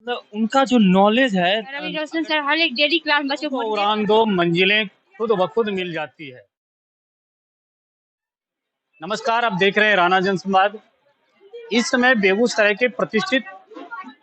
मतलब उनका जो नॉलेज है रवि रोशन सर हर एक डेली क्लास बच्चों को उड़ान दो मंजिलें खुद ब खुद मिल जाती है। नमस्कार, आप देख रहे हैं राणा जनसंवाद। इस समय बेगूसराय के प्रतिष्ठित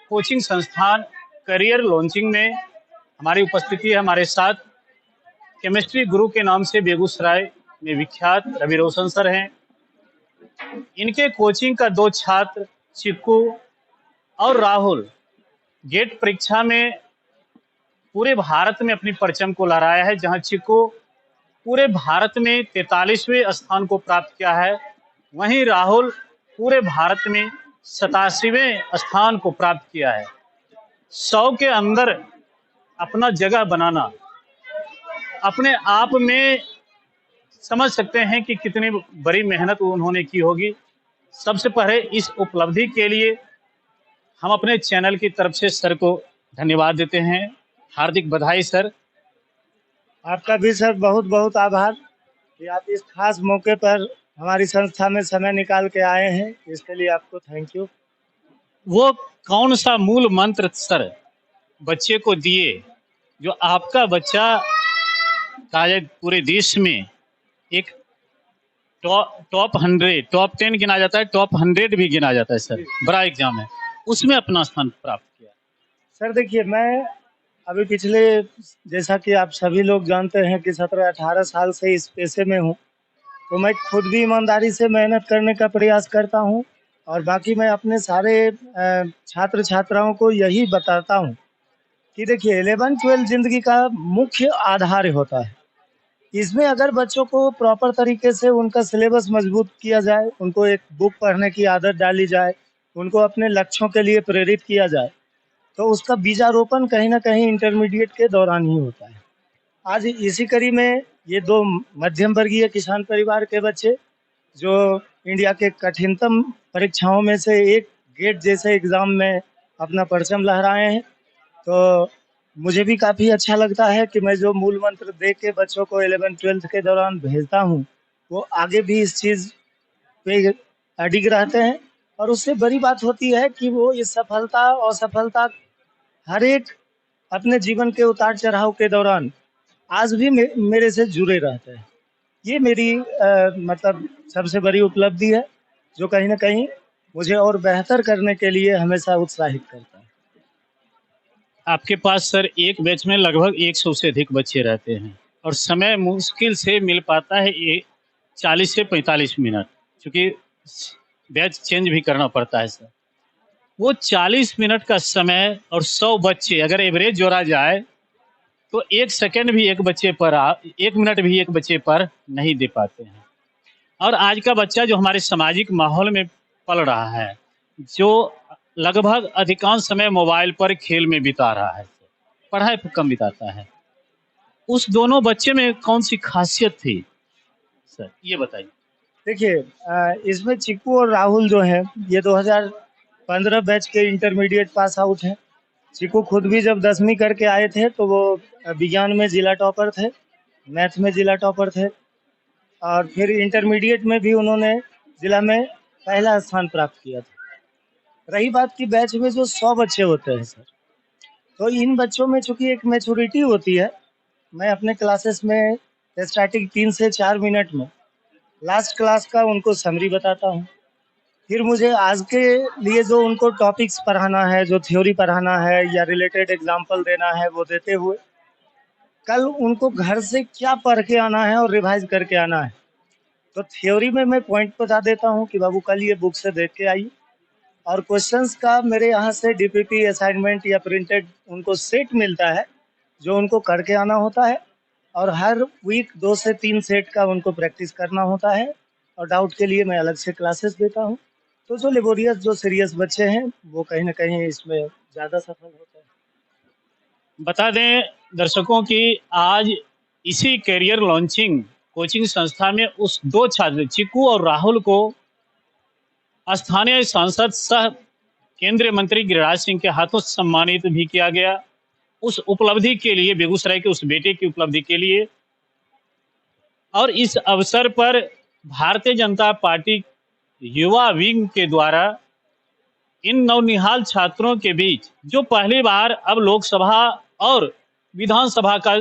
कोचिंग संस्थान करियर लॉन्चिंग में हमारी उपस्थिति है। हमारे साथ केमिस्ट्री गुरु के नाम से बेगूसराय में विख्यात रवि रोशन सर हैं। इनके कोचिंग का दो छात्र चिक्कू और राहुल गेट परीक्षा में पूरे भारत में अपनी परचम को लहराया है। जहां चिक्कू पूरे भारत में 43वें स्थान को प्राप्त किया है, वहीं राहुल पूरे भारत में 87वें स्थान को प्राप्त किया है। 100 के अंदर अपना जगह बनाना अपने आप में समझ सकते हैं कि कितनी बड़ी मेहनत उन्होंने की होगी। सबसे पहले इस उपलब्धि के लिए हम अपने चैनल की तरफ से सर को धन्यवाद देते हैं। हार्दिक बधाई सर। आपका भी सर बहुत बहुत आभार कि आप इस खास मौके पर हमारी संस्था में समय निकाल के आए हैं, इसके लिए आपको थैंक यू। वो कौन सा मूल मंत्र सर बच्चे को दिए जो आपका बच्चा शायद पूरे देश में एक टॉप 100 टॉप 10 गिना जाता है, टॉप 100 भी गिना जाता है सर, बड़ा एग्जाम है, उसमें अपना स्थान प्राप्त किया? सर देखिए, मैं अभी पिछले, जैसा कि आप सभी लोग जानते हैं कि 17-18 साल से इस पेशे में हूँ, तो मैं खुद भी ईमानदारी से मेहनत करने का प्रयास करता हूँ और बाकी मैं अपने सारे छात्र छात्राओं को यही बताता हूँ कि देखिए 11-12 जिंदगी का मुख्य आधार होता है। इसमें अगर बच्चों को प्रॉपर तरीके से उनका सिलेबस मजबूत किया जाए, उनको एक बुक पढ़ने की आदत डाली जाए, उनको अपने लक्ष्यों के लिए प्रेरित किया जाए, तो उसका बीजारोपण कहीं ना कहीं इंटरमीडिएट के दौरान ही होता है। आज इसी कड़ी में ये दो मध्यम वर्गीय किसान परिवार के बच्चे जो इंडिया के कठिनतम परीक्षाओं में से एक गेट जैसे एग्ज़ाम में अपना परचम लहराए हैं, तो मुझे भी काफ़ी अच्छा लगता है कि मैं जो मूल मंत्र दे के बच्चों को 11th-12th के दौरान भेजता हूँ, वो आगे भी इस चीज़ पे अडिग रहते हैं। और उससे बड़ी बात होती है कि वो इस सफलता और असफलता हर एक अपने जीवन के उतार चढ़ाव के दौरान आज भी मेरे से जुड़े रहते हैं। ये मेरी मतलब सबसे बड़ी उपलब्धि है, जो कहीं ना कहीं मुझे और बेहतर करने के लिए हमेशा उत्साहित करता है। आपके पास सर एक बैच में लगभग 100 से अधिक बच्चे रहते हैं और समय मुश्किल से मिल पाता है 40 से 45 मिनट, क्योंकि बैच चेंज भी करना पड़ता है सर। वो 40 मिनट का समय और 100 बच्चे अगर एवरेज जोड़ा जाए तो 1 सेकंड भी एक बच्चे पर 1 मिनट भी एक बच्चे पर नहीं दे पाते हैं। और आज का बच्चा जो हमारे सामाजिक माहौल में पल रहा है, जो लगभग अधिकांश समय मोबाइल पर खेल में बिता रहा है, पढ़ाई पर कम बिताता है, उस दोनों बच्चे में कौन सी खासियत थी सर, ये बताइए। देखिए, इसमें चिक्कू और राहुल जो हैं, ये 2015 बैच के इंटरमीडिएट पास आउट हैं। चिक्कू खुद भी जब 10वीं करके आए थे तो वो विज्ञान में जिला टॉपर थे, मैथ में जिला टॉपर थे और फिर इंटरमीडिएट में भी उन्होंने जिला में पहला स्थान प्राप्त किया था। रही बात की बैच में जो 100 बच्चे होते हैं सर, तो इन बच्चों में चूंकि एक मैच्योरिटी होती है, मैं अपने क्लासेस में स्टार्टिंग 3 से 4 मिनट में लास्ट क्लास का उनको समरी बताता हूँ। फिर मुझे आज के लिए जो उनको टॉपिक्स पढ़ाना है, जो थ्योरी पढ़ाना है या रिलेटेड एग्जाम्पल देना है, वो देते हुए कल उनको घर से क्या पढ़ के आना है और रिवाइज करके आना है, तो थ्योरी में मैं पॉइंट बता देता हूँ कि बाबू कल ये बुक से देख के आइए। और क्वेश्चंस का मेरे यहाँ से डीपीटी असाइनमेंट या प्रिंटेड उनको सेट मिलता है जो उनको करके आना होता है और हर वीक 2 से 3 सेट का उनको प्रैक्टिस करना होता है और डाउट के लिए मैं अलग से क्लासेस देता हूँ। तो जो लेबोरियस, जो सीरियस बच्चे हैं, वो कहीं ना कहीं इसमें ज़्यादा सफल होते हैं। बता दें दर्शकों की आज इसी करियर लॉन्चिंग कोचिंग संस्था में उस दो छात्र चिक्कू और राहुल को स्थानीय सांसद सह केंद्रीय मंत्री गिरिराज सिंह के हाथों सम्मानित भी किया गया। उस उपलब्धि के लिए, बेगूसराय के उस बेटे की उपलब्धि के लिए। और इस अवसर पर भारतीय जनता पार्टी युवा विंग के द्वारा इन नवनिहाल छात्रों के बीच जो पहली बार अब लोकसभा और विधानसभा का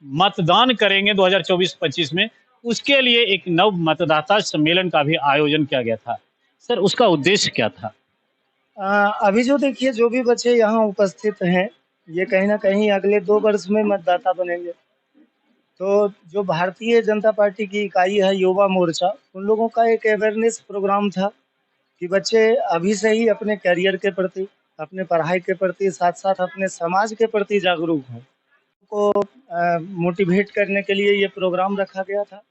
मतदान करेंगे 2024-25 में, उसके लिए एक नव मतदाता सम्मेलन का भी आयोजन किया गया था। सर, उसका उद्देश्य क्या था? अभी जो देखिए जो भी बच्चे यहाँ उपस्थित हैं, ये कहीं ना कहीं अगले 2 वर्ष में मतदाता बनेंगे। तो जो भारतीय जनता पार्टी की इकाई है युवा मोर्चा, उन लोगों का एक अवेयरनेस प्रोग्राम था कि बच्चे अभी से ही अपने करियर के प्रति, अपने पढ़ाई के प्रति, साथ साथ अपने समाज के प्रति जागरूक हों। को मोटिवेट करने के लिए ये प्रोग्राम रखा गया था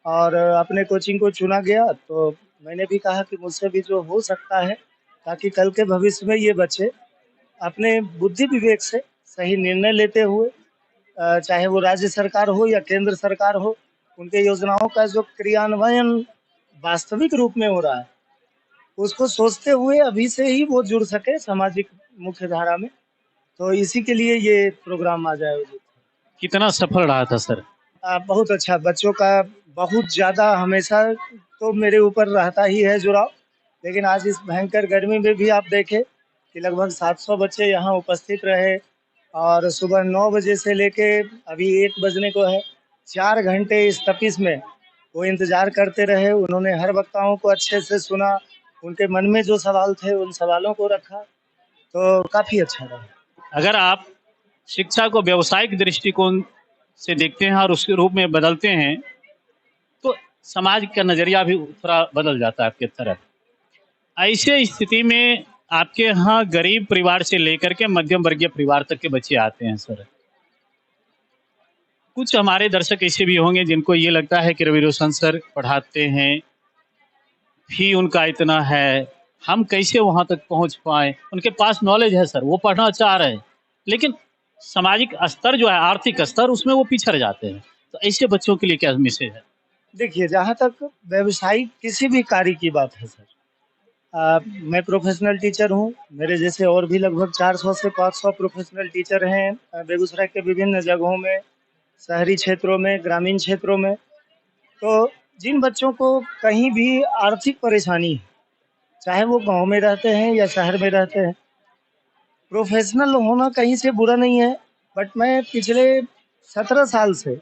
और अपने कोचिंग को चुना गया। तो मैंने भी कहा कि मुझसे भी जो हो सकता है, ताकि कल के भविष्य में ये बच्चे अपने बुद्धि विवेक से सही निर्णय लेते हुए, चाहे वो राज्य सरकार हो या केंद्र सरकार हो, उनके योजनाओं का जो क्रियान्वयन वास्तविक रूप में हो रहा है, उसको सोचते हुए अभी से ही वो जुड़ सके सामाजिक मुख्य धारा में। तो इसी के लिए ये प्रोग्राम आज आयोजित। कितना सफल रहा था सर? बहुत अच्छा, बच्चों का बहुत ज़्यादा हमेशा तो मेरे ऊपर रहता ही है जुड़ाव, लेकिन आज इस भयंकर गर्मी में भी आप देखें कि लगभग 700 बच्चे यहाँ उपस्थित रहे और सुबह 9 बजे से लेके अभी 1 बजने को है, 4 घंटे इस तपिश में वो इंतज़ार करते रहे। उन्होंने हर वक्ताओं को अच्छे से सुना, उनके मन में जो सवाल थे उन सवालों को रखा, तो काफ़ी अच्छा रहा। अगर आप शिक्षा को व्यावसायिक दृष्टिकोण से देखते हैं और उसके रूप में बदलते हैं, तो समाज का नजरिया भी थोड़ा बदल जाता है आपके तरफ। ऐसे स्थिति में आपके यहाँ गरीब परिवार से लेकर के मध्यम वर्गीय परिवार तक के बच्चे आते हैं सर। कुछ हमारे दर्शक ऐसे भी होंगे जिनको ये लगता है कि रवि रोशन सर पढ़ाते हैं, फी उनका इतना है, हम कैसे वहाँ तक पहुँच पाए। उनके पास नॉलेज है सर, वो पढ़ना चाह रहे हैं, लेकिन सामाजिक स्तर जो है, आर्थिक स्तर, उसमें वो पिछड़ जाते हैं। तो ऐसे बच्चों के लिए क्या मैसेज है? देखिए, जहाँ तक व्यवसायिक किसी भी कार्य की बात है सर, मैं प्रोफेशनल टीचर हूँ। मेरे जैसे और भी लगभग 400 से 500 प्रोफेशनल टीचर हैं बेगूसराय के विभिन्न जगहों में, शहरी क्षेत्रों में, ग्रामीण क्षेत्रों में। तो जिन बच्चों को कहीं भी आर्थिक परेशानी है, चाहे वो गांव में रहते हैं या शहर में रहते हैं, प्रोफेशनल होना कहीं से बुरा नहीं है, बट मैं पिछले 17 साल से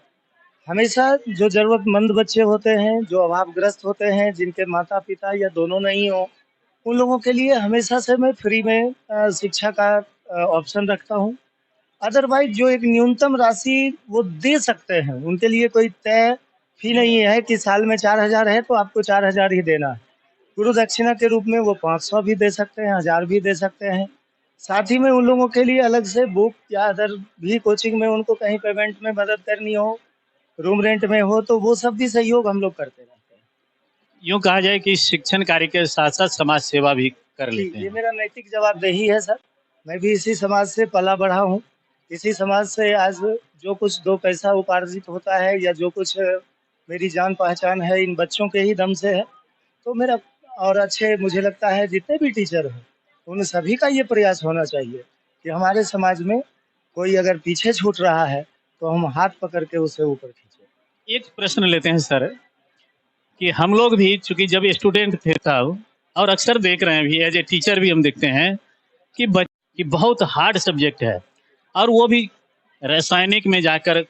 हमेशा जो ज़रूरतमंद बच्चे होते हैं, जो अभावग्रस्त होते हैं, जिनके माता पिता या दोनों नहीं हो, उन लोगों के लिए हमेशा से मैं फ्री में शिक्षा का ऑप्शन रखता हूँ। अदरवाइज जो एक न्यूनतम राशि वो दे सकते हैं, उनके लिए कोई तय फी नहीं है कि साल में 4,000 है तो आपको 4,000 ही देना है। गुरु दक्षिणा के रूप में वो 500 भी दे सकते हैं, 1,000 भी दे सकते हैं। साथ ही में उन लोगों के लिए अलग से बुक या अदर भी कोचिंग में उनको कहीं पेमेंट में मदद करनी हो, रूम रेंट में हो, तो वो सब भी सहयोग हम लोग करते रहते हैं। यूँ कहा जाए कि शिक्षण कार्य के साथ साथ समाज सेवा भी कर लेते ये हैं। मेरा नैतिक जवाबदेही है सर। मैं भी इसी समाज से पला बढ़ा हूँ। इसी समाज से आज जो कुछ 2 पैसा उपार्जित होता है या जो कुछ मेरी जान पहचान है, इन बच्चों के ही दम से है। तो मेरा और अच्छे मुझे लगता है जितने भी टीचर हैं, उन सभी का ये प्रयास होना चाहिए कि हमारे समाज में कोई अगर पीछे छूट रहा है तो हम हाथ पकड़ के उसे ऊपर खींचे। एक प्रश्न लेते हैं सर कि हम लोग भी चूंकि जब स्टूडेंट थे तब, और अक्सर देख रहे हैं भी एज ए टीचर भी हम देखते हैं कि बहुत हार्ड सब्जेक्ट है, और वो भी रासायनिक में जाकर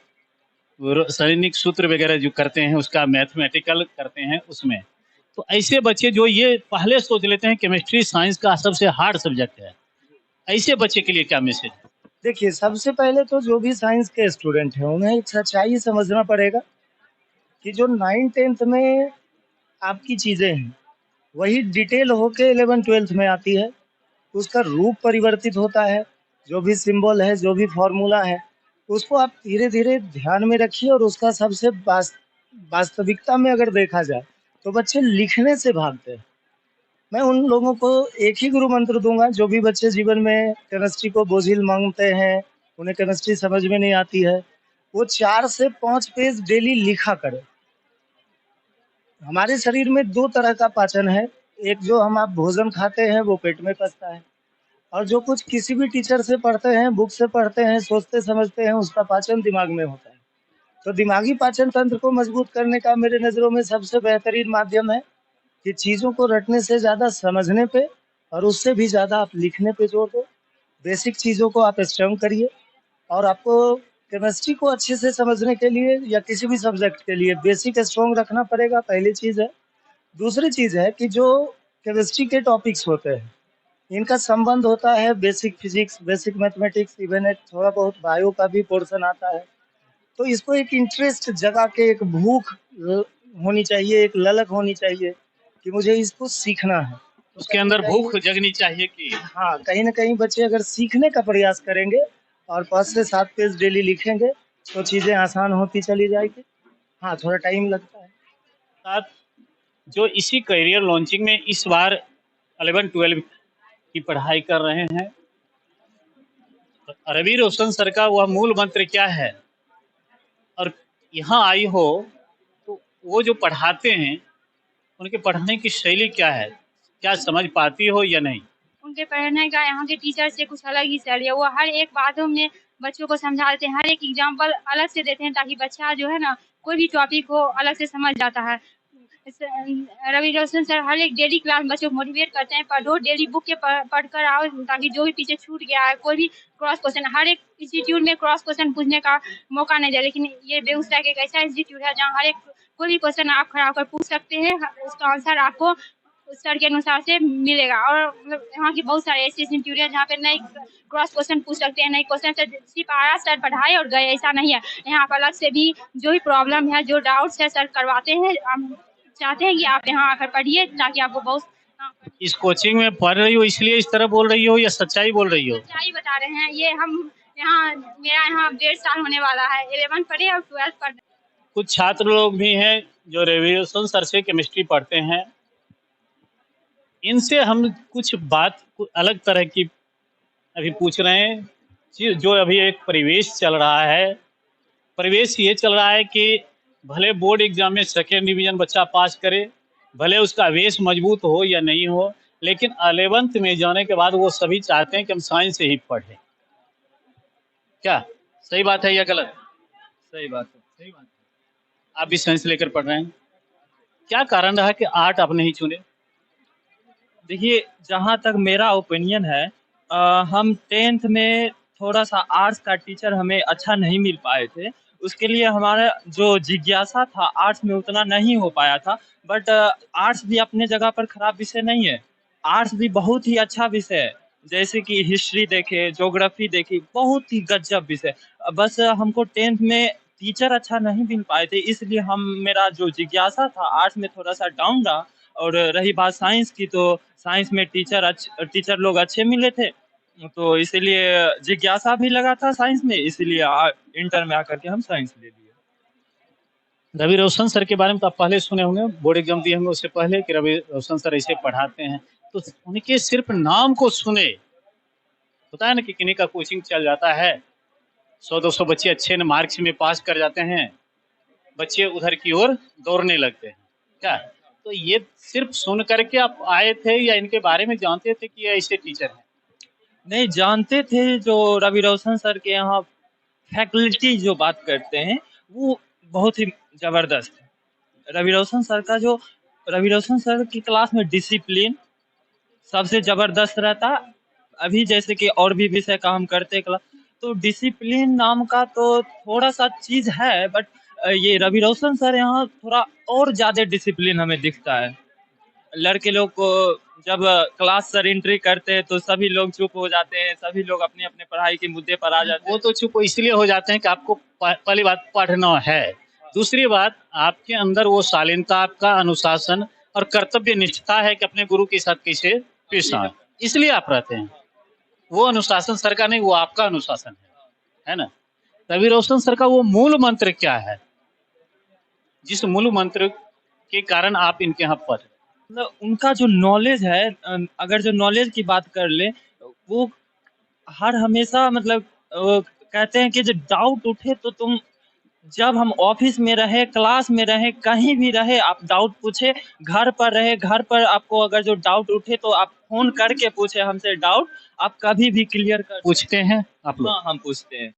रासायनिक सूत्र वगैरह जो करते हैं उसका मैथमेटिकल करते हैं उसमें। तो ऐसे बच्चे जो ये पहले सोच लेते हैं केमिस्ट्री साइंस का सबसे हार्ड सब्जेक्ट है, ऐसे बच्चे के लिए क्या मैसेज है? देखिए, सबसे पहले तो जो भी साइंस के स्टूडेंट हैं उन्हें एक सच्चाई समझना पड़ेगा कि जो 9th-10th में आपकी चीज़ें हैं, वही डिटेल होके 11th-12th में आती है। उसका रूप परिवर्तित होता है, जो भी सिंबल है, जो भी फॉर्मूला है, उसको आप धीरे-धीरे ध्यान में रखिए और उसका सबसे वास्तविकता में अगर देखा जाए, तो बच्चे लिखने से भागते हैं। मैं उन लोगों को एक ही गुरु मंत्र दूँगा, जो भी बच्चे जीवन में केमिस्ट्री को बोझिल मानते हैं, उन्हें केमिस्ट्री समझ में नहीं आती है, वो 4 से 5 पेज डेली लिखा करें। हमारे शरीर में 2 तरह का पाचन है, एक जो हम आप भोजन खाते हैं वो पेट में पचता है, और जो कुछ किसी भी टीचर से पढ़ते हैं, बुक से पढ़ते हैं, सोचते समझते हैं, उसका पाचन दिमाग में होता है। तो दिमागी पाचन तंत्र को मजबूत करने का मेरे नज़रों में सबसे बेहतरीन माध्यम है कि चीज़ों को रटने से ज़्यादा समझने पे और उससे भी ज़्यादा आप लिखने पे जोर दो। बेसिक चीज़ों को आप स्ट्रॉन्ग करिए और आपको केमिस्ट्री को अच्छे से समझने के लिए या किसी भी सब्जेक्ट के लिए बेसिक स्ट्रॉन्ग रखना पड़ेगा, पहली चीज़ है। दूसरी चीज़ है कि जो केमिस्ट्री के टॉपिक्स होते हैं, इनका संबंध होता है basic physics, basic mathematics, even एक थोड़ा बहुत बायो का भी पोर्शन आता है। तो इसको एक इंटरेस्ट जगा के एक भूख होनी चाहिए, एक ललक होनी चाहिए कि मुझे इसको सीखना है। उसके अंदर भूख जगनी चाहिए कि हाँ, कहीं न कहीं बच्चे अगर सीखने का प्रयास करेंगे और 5 से 7 पेज डेली लिखेंगे, तो चीज़ें आसान होती चली जाएगी। हाँ, थोड़ा टाइम लगता है। साथ जो इसी करियर लॉन्चिंग में इस बार 11-12 की पढ़ाई कर रहे हैं, रवि रोशन सर का वह मूल मंत्र क्या है? और यहाँ आई हो तो वो जो पढ़ाते हैं उनके पढ़ाने की शैली क्या है? क्या समझ पाती हो या नहीं? उनके पढ़ने का यहाँ के टीचर से कुछ अलग ही शैली है। वो हर एक बातों में बच्चों को समझा देते हैं, हर एक एग्जाम्पल अलग से देते हैं ताकि बच्चा जो है ना कोई भी टॉपिक को अलग से समझ जाता है। रवि रोशन सर हर एक डेली क्लास बच्चों को मोटिवेट करते हैं, पढ़ो डेली बुक के पढ़ कर आओ ताकि जो भी पीछे छूट गया है कोई भी क्रॉस क्वेश्चन, हर एक इंस्टीट्यूट में क्रॉस क्वेश्चन पूछने का मौका नहीं दिया, लेकिन ये बेगूसराय का एक ऐसा इंस्टीट्यूट है जहाँ हर एक कोई भी क्वेश्चन आप खड़ा होकर पूछ सकते हैं, उसका आंसर आपको सर के अनुसार से मिलेगा। और मतलब यहाँ की बहुत सारे ऐसे इंस्टीट्यूट है जहाँ पे नए क्रॉस क्वेश्चन पूछ सकते हैं, नए क्वेश्चन से सिर्फ आया सर पढ़ाए और गए, ऐसा नहीं है। यहाँ पर अलग से भी जो भी प्रॉब्लम है, जो डाउट्स है सर करवाते हैं। हम चाहते हैं कि आप यहाँ आकर पढ़िए ताकि आपको बहुत इस कोचिंग में पढ़ रही हो इसलिए इस तरह बोल रही हो या सच्चाई बोल रही हो? सच्चाई बता रहे हैं। ये हम यहाँ मेरा यहाँ 1.5 साल होने वाला है, 11 पढ़े और 12 पढ़। कुछ छात्र लोग भी हैं जो रवि रोशन सर से केमिस्ट्री पढ़ते हैं, इनसे हम कुछ अलग तरह की अभी पूछ रहे हैं। जो अभी एक परिवेश चल रहा है, परिवेश ये चल रहा है कि भले बोर्ड एग्जाम में 2nd डिवीजन बच्चा पास करे, भले उसका बेस मजबूत हो या नहीं हो, लेकिन 11th में जाने के बाद वो सभी चाहते हैं कि हम साइंस से ही पढ़ें। क्या सही बात है या गलत? सही बात है। सही बात है। आप भी साइंस लेकर पढ़ रहे हैं, क्या कारण रहा कि आर्ट आप नहीं चुने? देखिए, जहाँ तक मेरा ओपिनियन है, हम 10th में थोड़ा सा आर्ट्स का टीचर हमें अच्छा नहीं मिल पाए थे। उसके लिए हमारा जो जिज्ञासा था आर्ट्स में उतना नहीं हो पाया था। बट आर्ट्स भी अपने जगह पर खराब विषय नहीं है, आर्ट्स भी बहुत ही अच्छा विषय है। जैसे कि हिस्ट्री देखे, ज्योग्राफी देखी, बहुत ही गजब विषय। बस हमको 10th में टीचर अच्छा नहीं मिल पाए थे, इसलिए मेरा जो जिज्ञासा था आर्ट्स में थोड़ा सा डाउन रहा। और रही बात साइंस की, तो साइंस में टीचर लोग अच्छे मिले थे, तो इसीलिए जिज्ञासा भी लगा था साइंस में, इसीलिए इंटर में आकर के हम साइंस ले लिए। रवि रोशन सर के बारे में तो आप पहले सुने होंगे, बोर्ड एग्जाम दिए होंगे उससे पहले कि रवि रोशन सर ऐसे पढ़ाते हैं, तो उनके सिर्फ नाम को सुने होता है ना कि किन्हीं का कोचिंग चल जाता है, 100-200 बच्चे अच्छे मार्क्स में पास कर जाते हैं, बच्चे उधर की ओर दौड़ने लगते हैं। क्या तो ये सिर्फ सुन करके आप आए थे या इनके बारे में जानते थे कि ये ऐसे टीचर हैं? नहीं, जानते थे। जो रवि रोशन सर के यहाँ फैकल्टी जो बात करते हैं वो बहुत ही ज़बरदस्त है। रवि रोशन सर की क्लास में डिसिप्लिन सबसे ज़बरदस्त रहता। अभी जैसे कि और भी विषय का हम करते क्लास, तो डिसिप्लिन नाम का तो थोड़ा सा चीज़ है, बट ये रवि रोशन सर यहाँ थोड़ा और ज़्यादा डिसिप्लिन हमें दिखता है। लड़के लोग को जब क्लास सर एंट्री करते हैं तो सभी लोग चुप हो जाते हैं, सभी लोग अपनी अपने पढ़ाई के मुद्दे पर आ जाते हैं। वो तो चुप इसलिए हो जाते हैं कि आपको पहली बात पढ़ना है, दूसरी बात आपके अंदर वो शालीनता, आपका अनुशासन और कर्तव्य निष्ठा है कि अपने गुरु के साथ कैसे पेश आए, इसलिए आप रहते हैं। वो अनुशासन सर का नहीं, वो आपका अनुशासन है ना। रवि रोशन सर का वो मूल मंत्र क्या है, जिस मूल मंत्र के कारण आप इनके यहाँ पर? मतलब उनका जो नॉलेज है, अगर जो नॉलेज की बात कर ले, वो हर हमेशा मतलब कहते हैं कि जब डाउट उठे तो तुम, जब हम ऑफिस में रहे, क्लास में रहे, कहीं भी रहे, आप डाउट पूछे, घर पर रहे, घर पर आपको अगर जो डाउट उठे तो आप फोन करके पूछे हमसे डाउट, आप कभी भी क्लियर कर। पूछते हैं आप लोग? हाँ, हम पूछते हैं।